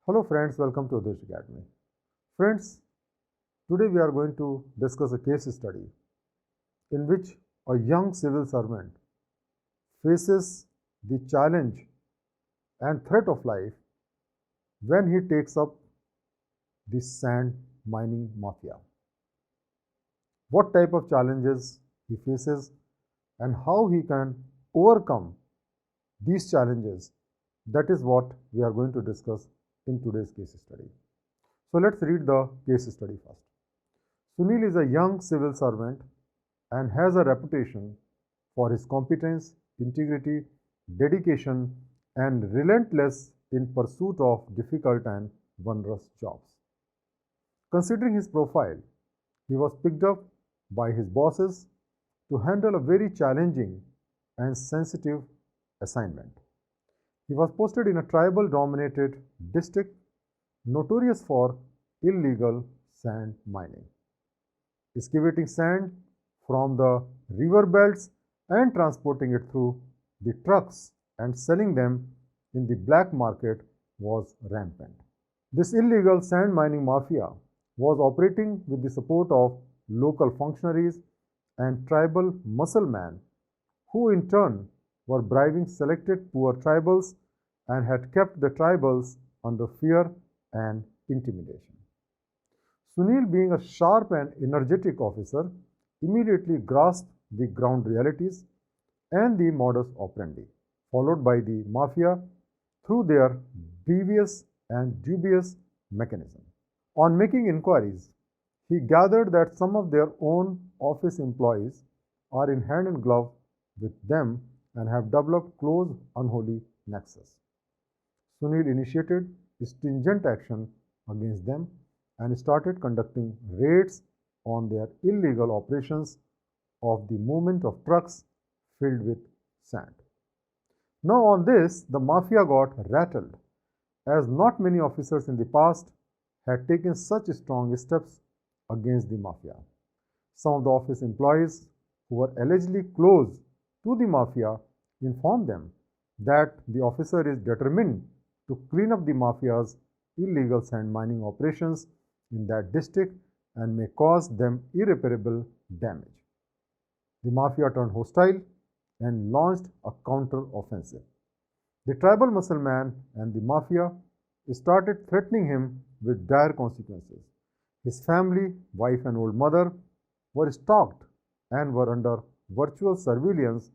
Hello friends, welcome to Awdhesh Academy. Friends, today we are going to discuss a case study in which a young civil servant faces the challenge and threat of life when he takes up the sand mining mafia. What type of challenges he faces and how he can overcome these challenges, that is what we are going to discuss in today's case study. So let's read the case study first. Sunil is a young civil servant and has a reputation for his competence, integrity, dedication, and relentless in pursuit of difficult and onerous jobs. Considering his profile, he was picked up by his bosses to handle a very challenging and sensitive assignment. He was posted in a tribal-dominated district notorious for illegal sand mining, excavating sand from the river belts and transporting it through the trucks and selling them in the black market was rampant. This illegal sand mining mafia was operating with the support of local functionaries and tribal musclemen, who in turn were bribing selected poor tribals and had kept the tribals under fear and intimidation. Sunil, being a sharp and energetic officer, immediately grasped the ground realities and the modus operandi followed by the mafia through their devious and dubious mechanism. On making inquiries, he gathered that some of their own office employees are in hand and glove with them and have developed close unholy nexus. Sunil initiated stringent action against them and started conducting raids on their illegal operations of the movement of trucks filled with sand. Now on this, the mafia got rattled, as not many officers in the past had taken such strong steps against the mafia. Some of the office employees who were allegedly close to the mafia informed them that the officer is determined to clean up the mafia's illegal sand mining operations in that district and may cause them irreparable damage. The mafia turned hostile and launched a counter-offensive. The tribal muscleman and the mafia started threatening him with dire consequences. His family, wife and old mother were stalked and were under virtual surveillance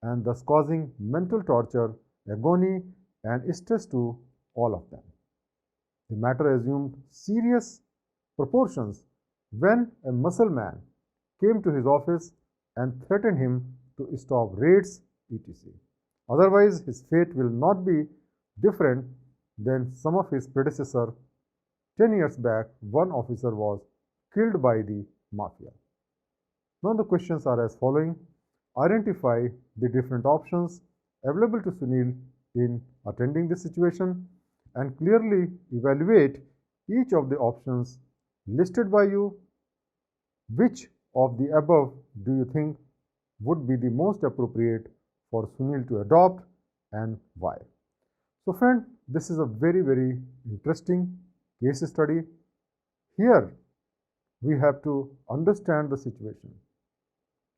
and thus causing mental torture, agony and stress to all of them. The matter assumed serious proportions when a muscleman came to his office and threatened him to stop raids, etc. Otherwise, his fate will not be different than some of his predecessors. 10 years back, one officer was killed by the mafia. Now the questions are as following. Identify the different options available to Sunil in attending this situation and clearly evaluate each of the options listed by you. Which of the above do you think would be the most appropriate for Sunil to adopt and why? So friend, this is a very interesting case study. Here we have to understand the situation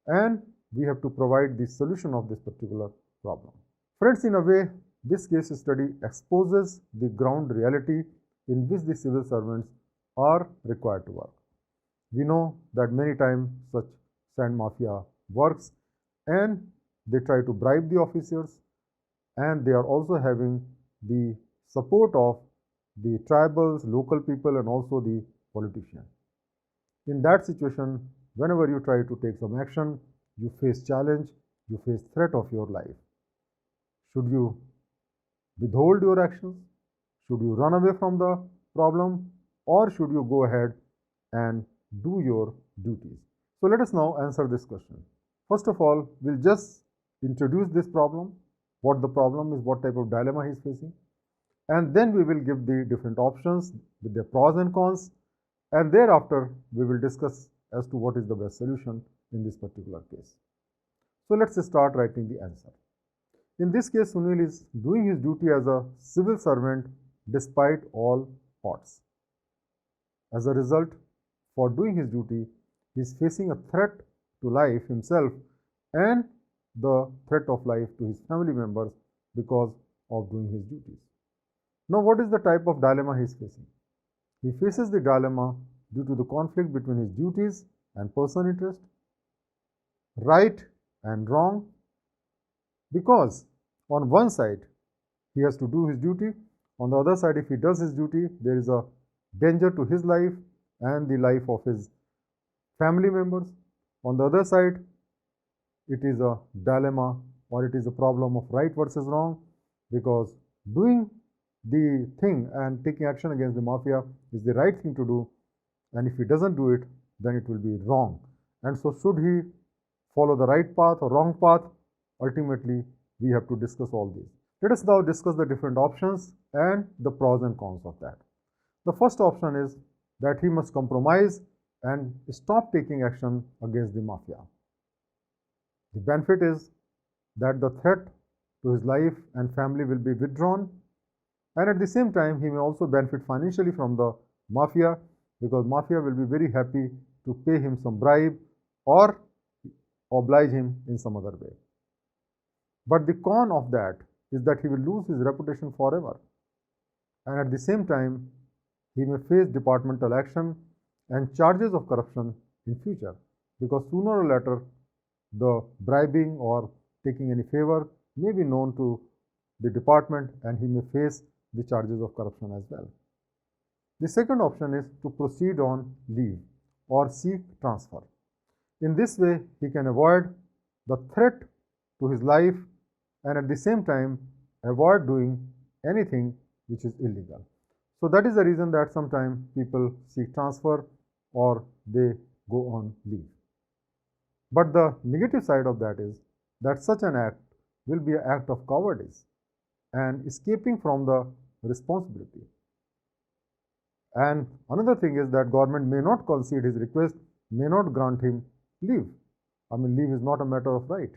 and we have to provide the solution of this particular problem. Friends, in a way, this case study exposes the ground reality in which the civil servants are required to work. We know that many times such sand mafia works and they try to bribe the officers, and they are also having the support of the tribals, local people and also the politicians. In that situation, whenever you try to take some action, you face challenge, you face threat of your life. Should you withhold your actions? Should you run away from the problem? Or should you go ahead and do your duties? So let us now answer this question. First of all, we'll just introduce this problem, what the problem is, what type of dilemma he is facing, and then we will give the different options with their pros and cons, and thereafter we will discuss as to what is the best solution in this particular case. So let's start writing the answer. In this case, Sunil is doing his duty as a civil servant despite all odds. As a result, for doing his duty, he is facing a threat to life himself and the threat of life to his family members because of doing his duties. Now, what is the type of dilemma he is facing? He faces the dilemma due to the conflict between his duties and personal interest, right and wrong, because on one side he has to do his duty, on the other side if he does his duty there is a danger to his life and the life of his family members. On the other side it is a dilemma or it is a problem of right versus wrong, because doing the thing and taking action against the mafia is the right thing to do, and if he doesn't do it then it will be wrong. And so should he follow the right path or wrong path? Ultimately we have to discuss all these. Let us now discuss the different options and the pros and cons of that. The first option is that he must compromise and stop taking action against the mafia. The benefit is that the threat to his life and family will be withdrawn, and at the same time he may also benefit financially from the mafia, because mafia will be very happy to pay him some bribe or oblige him in some other way. But the con of that is that he will lose his reputation forever, and at the same time he may face departmental action and charges of corruption in future, because sooner or later the bribing or taking any favor may be known to the department and he may face the charges of corruption as well. The second option is to proceed on leave or seek transfer. In this way he can avoid the threat to his life and at the same time avoid doing anything which is illegal. So that is the reason that sometimes people seek transfer or they go on leave. But the negative side of that is that such an act will be an act of cowardice and escaping from the responsibility. And another thing is that government may not concede his request, may not grant him leave. Leave is not a matter of right.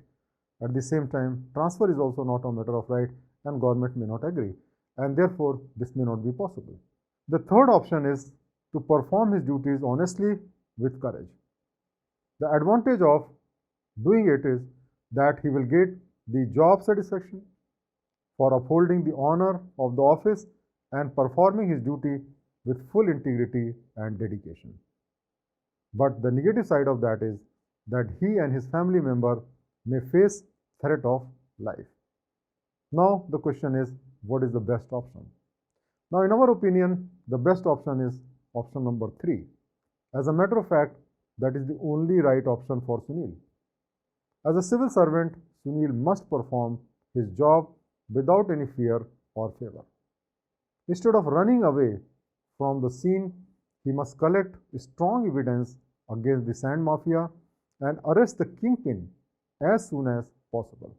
At the same time, transfer is also not a matter of right, and government may not agree, and therefore this may not be possible. The third option is to perform his duties honestly with courage. The advantage of doing it is that he will get the job satisfaction for upholding the honor of the office and performing his duty with full integrity and dedication. But the negative side of that is that he and his family member may face threat of life. Now the question is, what is the best option? Now in our opinion, the best option is option number 3. As a matter of fact, that is the only right option for Sunil. As a civil servant, Sunil must perform his job without any fear or favor. Instead of running away from the scene, he must collect strong evidence against the sand mafia and arrest the kingpin as soon as possible.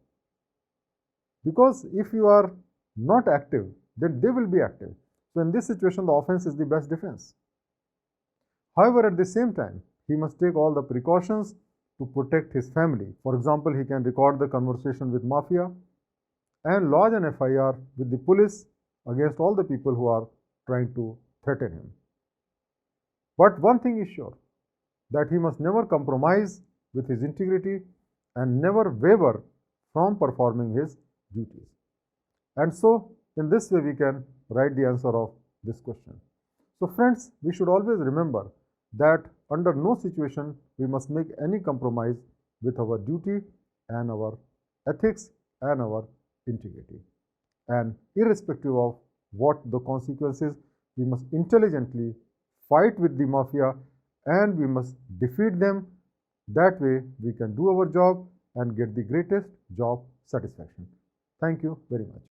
Because if you are not active, then they will be active. So in this situation, the offense is the best defense. However, at the same time, he must take all the precautions to protect his family. For example, he can record the conversation with mafia and lodge an FIR with the police against all the people who are trying to threaten him. But one thing is sure, that he must never compromise with his integrity and never waver from performing his duties. And so, in this way we can write the answer of this question. So friends, we should always remember that under no situation we must make any compromise with our duty and our ethics and our integrity. And irrespective of what the consequences, we must intelligently fight with the mafia and we must defeat them. That way we can do our job and get the greatest job satisfaction. Thank you very much.